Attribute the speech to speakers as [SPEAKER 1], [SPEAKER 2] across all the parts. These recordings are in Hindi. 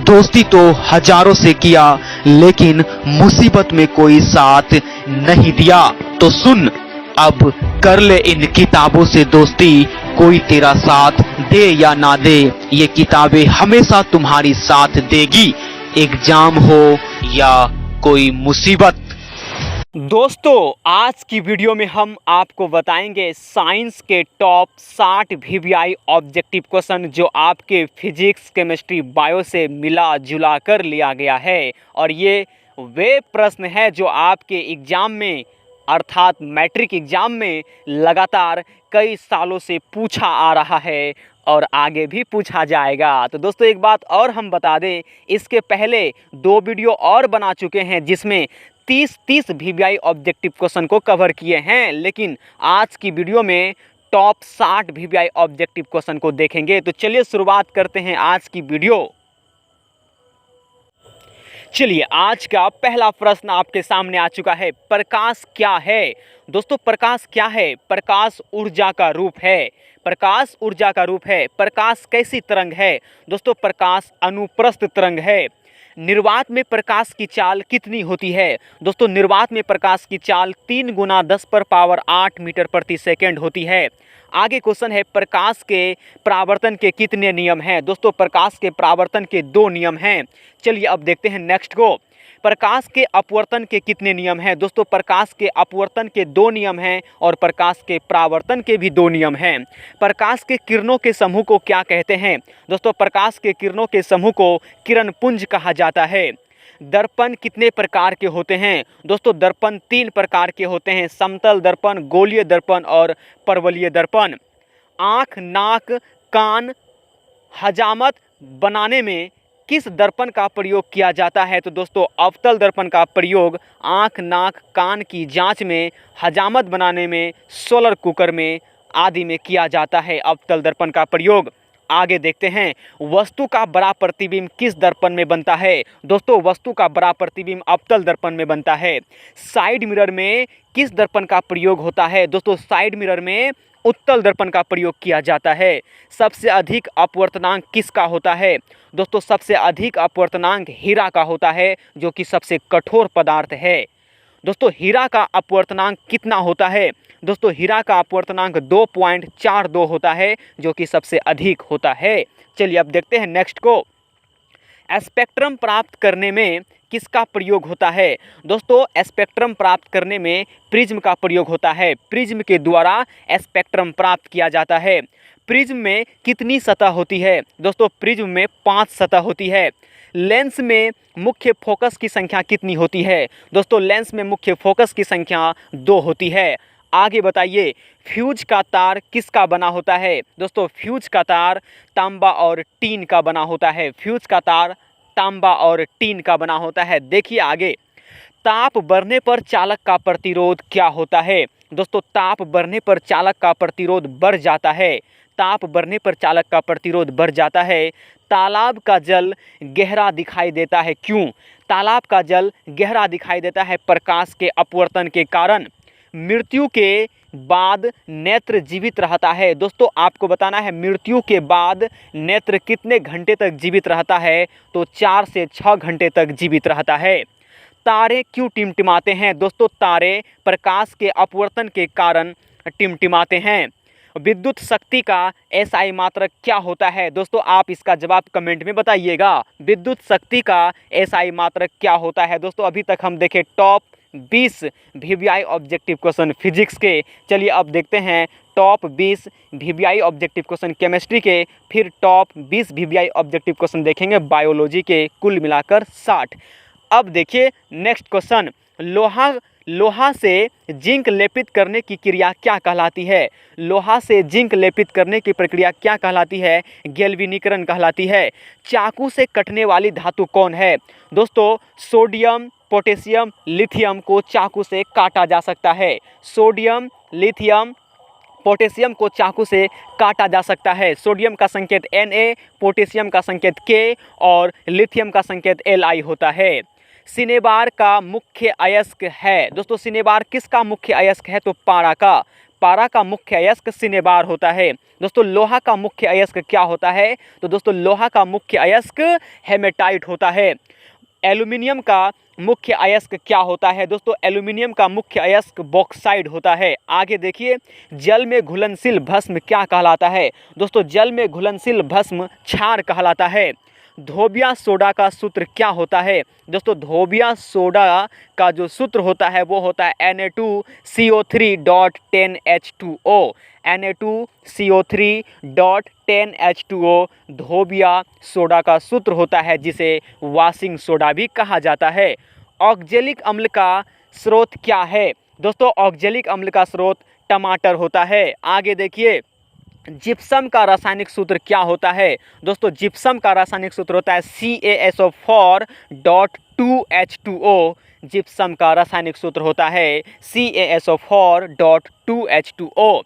[SPEAKER 1] दोस्ती तो हजारों से किया, लेकिन मुसीबत में कोई साथ नहीं दिया। तो सुन, अब कर ले इन किताबों से दोस्ती, कोई तेरा साथ दे या ना दे, ये किताबें हमेशा तुम्हारी साथ देगी, एग्जाम हो या कोई मुसीबत।
[SPEAKER 2] दोस्तों, आज की वीडियो में हम आपको बताएंगे साइंस के टॉप 60 वीवीआई ऑब्जेक्टिव क्वेश्चन जो आपके फिजिक्स, केमिस्ट्री, बायो से मिला जुला कर लिया गया है। और ये वे प्रश्न है जो आपके एग्ज़ाम में अर्थात मैट्रिक एग्ज़ाम में लगातार कई सालों से पूछा आ रहा है और आगे भी पूछा जाएगा। तो दोस्तों, एक बात और हम बता दें, इसके पहले 2 वीडियो और बना चुके हैं जिसमें 30 वीवीआई ऑब्जेक्टिव क्वेश्चन को कवर किए हैं, लेकिन आज की वीडियो में टॉप 60 वीवीआई ऑब्जेक्टिव क्वेश्चन को देखेंगे। तो चलिए शुरुआत करते हैं आज की वीडियो। चलिए, आज का पहला प्रश्न आपके सामने आ चुका है। प्रकाश क्या है? दोस्तों, प्रकाश क्या है? प्रकाश ऊर्जा का रूप है। प्रकाश ऊर्जा का रूप है। प्रकाश कैसी तरंग है? दोस्तों, प्रकाश अनुप्रस्थ तरंग है। निर्वात में प्रकाश की चाल कितनी होती है? दोस्तों, निर्वात में प्रकाश की चाल 3 × 10⁸ मीटर प्रति सेकेंड होती है। आगे क्वेश्चन है, प्रकाश के परावर्तन के कितने नियम हैं? दोस्तों, प्रकाश के परावर्तन के 2 नियम हैं। चलिए अब देखते हैं नेक्स्ट को। प्रकाश के अपवर्तन के कितने नियम हैं? दोस्तों, प्रकाश के अपवर्तन के 2 नियम हैं और प्रकाश के परावर्तन के भी 2 नियम हैं। प्रकाश के किरणों के समूह को क्या कहते हैं? दोस्तों, प्रकाश के किरणों के समूह को किरण पुंज कहा जाता है। दर्पण कितने प्रकार के होते हैं? दोस्तों, दर्पण 3 प्रकार के होते हैं, समतल दर्पण, गोलीय दर्पण और परवलयीय दर्पण। आँख, नाक, कान, हजामत बनाने में किस दर्पण का प्रयोग किया जाता है? तो दोस्तों, अवतल दर्पण का प्रयोग आँख, नाक, कान की जांच में, हजामत बनाने में, सोलर कुकर में आदि में किया जाता है अवतल दर्पण का प्रयोग। आगे देखते हैं, वस्तु का बड़ा प्रतिबिंब किस दर्पण में बनता है? दोस्तों, वस्तु का बड़ा प्रतिबिंब अवतल दर्पण में बनता है। साइड मिरर में किस दर्पण का प्रयोग होता है? दोस्तों, साइड मिरर में उत्तल दर्पण का प्रयोग किया जाता है। सबसे अधिक अपवर्तनांक किसका होता है? दोस्तों, सबसे अधिक अपवर्तनांक हीरा का होता है, जो कि सबसे कठोर पदार्थ है। दोस्तों, हीरा का अपवर्तनांक कितना होता है? दोस्तों, हीरा का अपवर्तनांक 2.42 होता है, जो कि सबसे अधिक होता है। चलिए अब देखते हैं नेक्स्ट को। स्पेक्ट्रम प्राप्त करने में किसका प्रयोग होता है? दोस्तों, स्पेक्ट्रम प्राप्त करने में प्रिज्म का प्रयोग होता है। प्रिज्म के द्वारा स्पेक्ट्रम प्राप्त किया जाता है। प्रिज्म में कितनी सतह होती है? दोस्तों, प्रिज्म में 5 सतह होती है। लेंस में मुख्य फोकस की संख्या कितनी होती है? दोस्तों, लेंस में मुख्य फोकस की संख्या 2 होती है। आगे बताइए, फ्यूज का तार किसका बना होता है? दोस्तों, फ्यूज का तार तांबा और टीन का बना होता है। फ्यूज का तार तांबा और टीन का बना होता है। देखिए आगे, ताप बढ़ने पर चालक का प्रतिरोध क्या होता है? दोस्तों, ताप बढ़ने पर चालक का प्रतिरोध बढ़ जाता है। ताप बढ़ने पर चालक का प्रतिरोध बढ़ जाता है। तालाब का जल गहरा दिखाई देता है, क्यों? तालाब का जल गहरा दिखाई देता है प्रकाश के अपवर्तन के कारण। मृत्यु के बाद नेत्र जीवित रहता है। दोस्तों, आपको बताना है मृत्यु के बाद नेत्र कितने घंटे तक जीवित रहता है? तो 4 से 6 घंटे तक जीवित रहता है। तारे क्यों टिमटिमाते हैं? दोस्तों, तारे प्रकाश के अपवर्तन के कारण टिमटिमाते हैं। विद्युत शक्ति का एसआई मात्रक क्या होता है? दोस्तों, आप इसका जवाब कमेंट में बताइएगा। विद्युत शक्ति का एसआई मात्रक क्या होता है? दोस्तों, अभी तक हम देखें top 20 VVI objective question physics के। चलिए अब देखते हैं top 20 VVI objective question chemistry के, फिर टॉप 20 वीवीआई ऑब्जेक्टिव क्वेश्चन देखेंगे बायोलॉजी के, कुल मिलाकर 60। अब देखिए नेक्स्ट क्वेश्चन, लोहा से जिंक लेपित करने की क्रिया क्या कहलाती है? लोहा से जिंक लेपित करने की प्रक्रिया क्या कहलाती है? गैल्वेनीकरण कहलाती है। चाकू से कटने वाली धातु कौन है? दोस्तों, सोडियम, पोटेशियम, लिथियम को चाकू से काटा जा सकता है। सोडियम, लिथियम, पोटेशियम को चाकू से काटा जा सकता है। सोडियम का संकेत Na, पोटेशियम का संकेत K और लिथियम का संकेत Li होता है। सिनेबार का मुख्य अयस्क है? दोस्तों, सिनेबार किसका मुख्य अयस्क है? तो पारा का। पारा का मुख्य अयस्क सिनेबार होता है। दोस्तों लोहा का मुख्य अयस्क क्या होता है? तो दोस्तों लोहा का मुख्य अयस्क हेमेटाइट होता है। एल्यूमिनियम का मुख्य अयस्क क्या होता है? दोस्तों एल्यूमिनियम का मुख्य अयस्क बॉक्साइड होता है। आगे देखिए, जल में घुलनशील भस्म क्या कहलाता है? दोस्तों जल में घुलनशील भस्म क्षार कहलाता है। धोबिया सोडा का सूत्र क्या होता है? दोस्तों धोबिया सोडा का जो सूत्र होता है वो होता है Na2CO3.10H2O। Na2CO3.10H2O धोबिया सोडा का सूत्र होता है, जिसे वॉशिंग सोडा भी कहा जाता है। ऑक्जेलिक अम्ल का स्रोत क्या है? दोस्तों ऑक्जेलिक अम्ल का स्रोत टमाटर होता है। आगे देखिए, जिप्सम का रासायनिक सूत्र क्या होता है? दोस्तों जिप्सम का रासायनिक सूत्र होता है CaSO4.2H2O। जिप्सम का रासायनिक सूत्र होता है CaSO4.2H2O।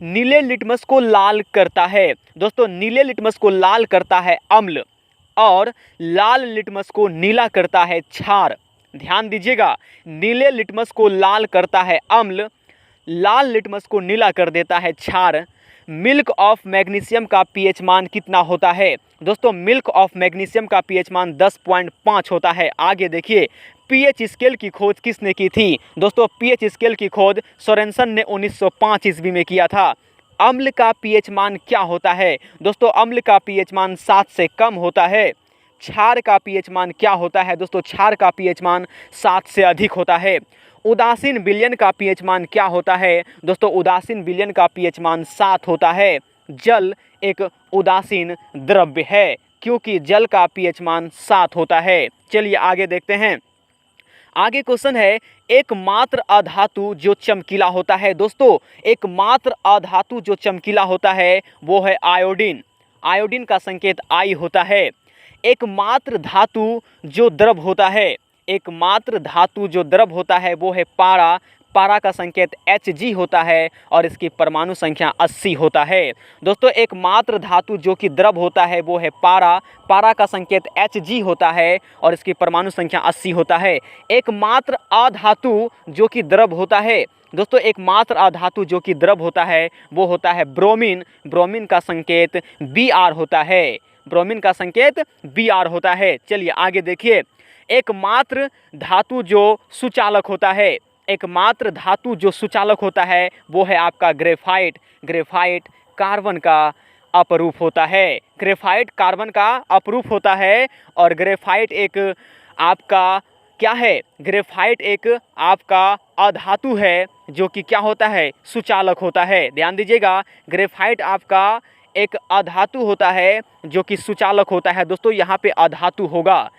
[SPEAKER 2] नीले लिटमस को लाल करता है? दोस्तों नीले लिटमस को लाल करता है अम्ल, और लाल लिटमस को नीला करता है क्षार। ध्यान दीजिएगा, नीले लिटमस को लाल करता है अम्ल, लाल लिटमस को नीला कर देता है क्षार। मिल्क ऑफ मैग्नीशियम का पीएच मान कितना होता है? दोस्तों मिल्क ऑफ मैग्नीशियम का पीएच मान 10.5 होता है। आगे देखिए, पीएच स्केल की खोज किसने की थी? दोस्तों पीएच स्केल की खोज सोरेनसन ने 1905 ईस्वी में किया था। अम्ल का पीएच मान क्या होता है? दोस्तों अम्ल का पीएच मान 7 से कम होता है। क्षार का पीएच मान क्या होता है? दोस्तों क्षार का पीएच मान 7 से अधिक होता है। उदासीन विलयन का पीएच मान क्या होता है? दोस्तों उदासीन विलयन का पीएच मान 7 होता है। जल एक उदासीन द्रव्य है, क्योंकि जल का पीएच मान 7 होता है। चलिए आगे देखते हैं। आगे क्वेश्चन है, एकमात्र अधातु जो चमकीला होता है? दोस्तों एकमात्र अधातु जो चमकीला होता है वो है आयोडीन। आयोडीन का संकेत आई होता है। एकमात्र धातु जो द्रव होता है, एकमात्र धातु जो द्रव होता है वो है पारा। पारा का संकेत Hg होता है और इसकी परमाणु संख्या 80 होता है। दोस्तों एकमात्र धातु जो कि द्रव होता है वो है पारा। पारा का संकेत Hg होता है और इसकी परमाणु संख्या 80 होता है। एकमात्र अधातु जो कि द्रव होता है, दोस्तों एकमात्र अधातु जो कि द्रव होता है वो होता है ब्रोमीन। ब्रोमीन का संकेत Br होता है। ब्रोमीन का संकेत Br होता है। चलिए आगे देखिए, एकमात्र धातु जो सुचालक होता है, एकमात्र धातु जो सुचालक होता है वो है आपका ग्रेफाइट। ग्रेफाइट कार्बन का अपरूप होता है। ग्रेफाइट कार्बन का अपरूप होता है और ग्रेफाइट एक आपका क्या है? ग्रेफाइट एक आपका अधातु है जो कि क्या होता है? सुचालक होता है। ध्यान दीजिएगा, ग्रेफाइट आपका एक अधातु होता है जो कि सुचालक होता है। दोस्तों यहाँ पे अधातु होगा।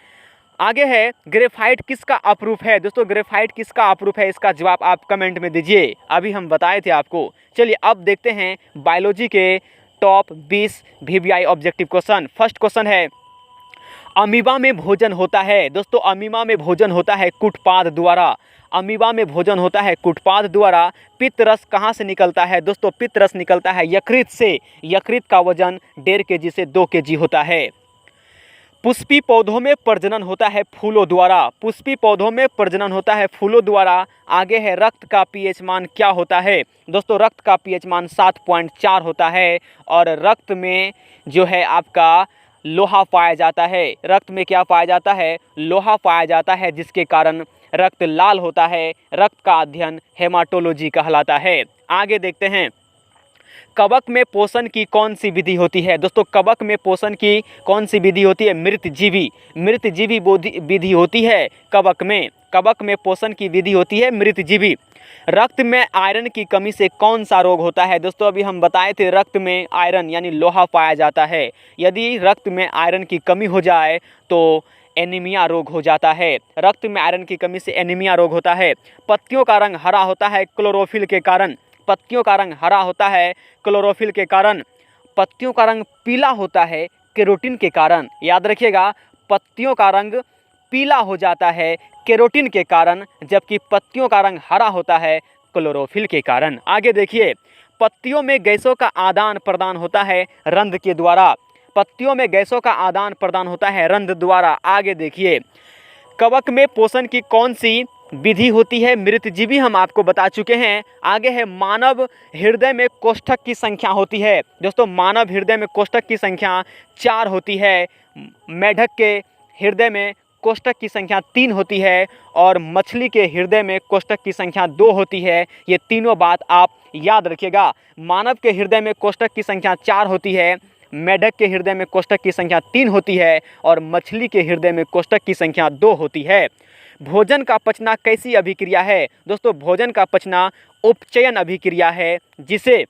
[SPEAKER 2] आगे है, ग्रेफाइट किसका अपरूप है? दोस्तों ग्रेफाइट किसका अपरूप है, इसका जवाब आप कमेंट में दीजिए। अभी हम बताए थे आपको। चलिए अब देखते हैं बायोलॉजी के top 20 VVI objective question. First question है, अमीबा में भोजन होता है? दोस्तों अमीबा में भोजन होता है कुटपाद द्वारा। अमीबा में भोजन होता है कुटपाद द्वारा। पित्त रस कहाँ से निकलता है? दोस्तों पित्त रस निकलता है यकृत से। यकृत का वजन 1.5 kg से 2 kg होता है। पुष्पी पौधों में प्रजनन होता है फूलों द्वारा। पुष्पी पौधों में प्रजनन होता है फूलों द्वारा। आगे है, रक्त का पीएच मान क्या होता है? दोस्तों रक्त का पीएच मान 7.4 होता है और रक्त में जो है आपका लोहा पाया जाता है। रक्त में क्या पाया जाता है? लोहा पाया जाता है, जिसके कारण रक्त लाल होता है। रक्त का अध्ययन हेमाटोलॉजी कहलाता है। आगे देखते हैं, कवक में पोषण की कौन सी विधि होती है? दोस्तों कवक में पोषण की कौन सी विधि होती है? मृतजीवी। मृतजीवी विधि होती है कवक में। कवक में पोषण की विधि होती है मृतजीवी। रक्त में आयरन की कमी से कौन सा रोग होता है? दोस्तों अभी हम बताए थे रक्त में आयरन यानी लोहा पाया जाता है। यदि रक्त में आयरन की कमी हो जाए तो एनीमिया रोग हो जाता है। रक्त में आयरन की कमी से एनीमिया रोग होता है। पत्तियों का रंग हरा होता है क्लोरोफिल के कारण। पत्तियों का रंग हरा होता है क्लोरोफिल के कारण। पत्तियों का रंग पीला होता है केरोटिन के कारण। याद रखिएगा, पत्तियों का रंग पीला हो जाता है केरोटिन के कारण, जबकि पत्तियों का रंग हरा होता है क्लोरोफिल के कारण। आगे देखिए, पत्तियों में गैसों का आदान प्रदान होता है रंध्र के द्वारा। पत्तियों में गैसों का आदान प्रदान होता है रंध्र द्वारा। आगे देखिए, कवक में पोषण की कौन सी विधि होती है मृतजीवी, हम आपको बता चुके हैं। आगे है मानव हृदय में कोष्ठक की संख्या होती है। दोस्तों मानव हृदय में कोष्ठक की संख्या 4 होती है। मेढक के हृदय में कोष्ठक की संख्या 3 होती है और मछली के हृदय में कोष्ठक की संख्या 2 होती है। ये तीनों बात आप याद रखिएगा। मानव के हृदय में कोष्ठक की संख्या 4 होती है, मेढक के हृदय में कोष्ठक की संख्या 3 होती है और मछली के हृदय में कोष्ठक की संख्या 2 होती है। भोजन का पचना कैसी अभिक्रिया है? दोस्तों भोजन का पचना उपचयन अभिक्रिया है, जिसे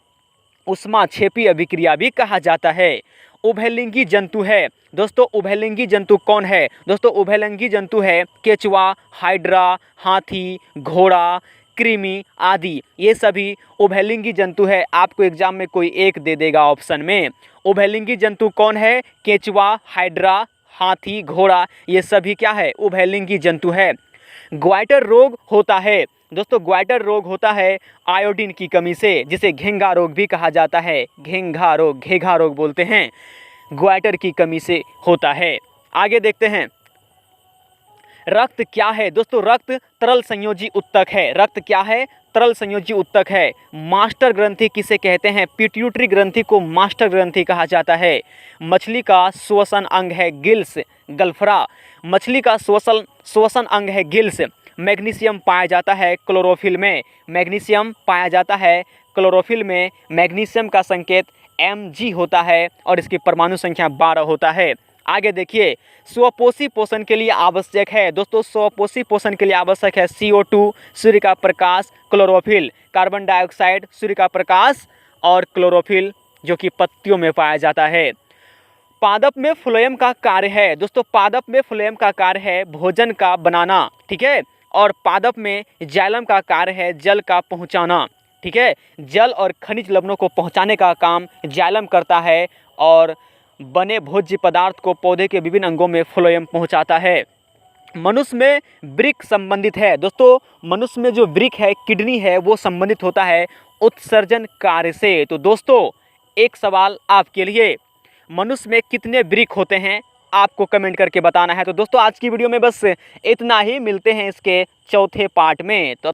[SPEAKER 2] ऊष्माक्षेपी अभिक्रिया भी कहा जाता है। उभयलिंगी जंतु है। दोस्तों उभयलिंगी जंतु कौन है? दोस्तों उभयलिंगी जंतु है केचुआ, हाइड्रा, हाथी, घोड़ा, कृमि आदि। ये सभी उभयलिंगी जंतु है। आपको एग्जाम में कोई एक दे देगा ऑप्शन में। उभयलिंगी जंतु कौन है? केचुआ, हाइड्रा, हाथी, घोड़ा, ये सभी क्या है? उभयलिंगी जंतु है। ग्वाइटर रोग होता है। दोस्तों ग्वाइटर रोग होता है आयोडीन की कमी से, जिसे घेंघा रोग भी कहा जाता है। घेंघा रोग, घेघा रोग बोलते हैं, ग्वाइटर की कमी से होता है। आगे देखते हैं रक्त क्या है? दोस्तों रक्त तरल संयोजी उत्तक है। रक्त क्या है? तरल संयोजी उत्तक है। मास्टर ग्रंथि किसे कहते हैं? पिट्यूटरी ग्रंथि को मास्टर ग्रंथि कहा जाता है। मछली का श्वसन अंग है गिल्स, गल्फरा। मछली का श्वसन अंग है गिल्स। मैग्नीशियम पाया जाता है क्लोरोफिल में। मैग्नीशियम पाया जाता है क्लोरोफिल में। मैग्नीशियम का संकेत Mg होता है और इसकी परमाणु संख्या 12 होता है। आगे देखिए स्वपोषी पोषण के लिए आवश्यक है। दोस्तों स्वपोषी पोषण के लिए आवश्यक है CO2, सूर्य का प्रकाश, क्लोरोफिल, कार्बन डाइऑक्साइड, सूर्य का प्रकाश और क्लोरोफिल जो कि पत्तियों में पाया जाता है। पादप में फ्लोएम का कार्य है। दोस्तों पादप में फ्लोएम का कार्य है भोजन का बनाना, ठीक है। और पादप में जाइलम का कार्य है जल का पहुंचाना, ठीक है। जल और खनिज लवणों को पहुंचाने का काम जाइलम करता है और बने भोज्य पदार्थ को पौधे के विभिन्न अंगों में फ्लोएम पहुंचाता है। मनुष्य में वृक्क संबंधित है। दोस्तों मनुष्य में जो वृक्क है, किडनी है, वो संबंधित होता है उत्सर्जन कार्य से। तो दोस्तों एक सवाल आपके लिए, मनुष्य में कितने वृक्क होते हैं आपको कमेंट करके बताना है। तो दोस्तों आज की वीडियो में बस इतना ही, मिलते हैं इसके चौथे पार्ट में। तो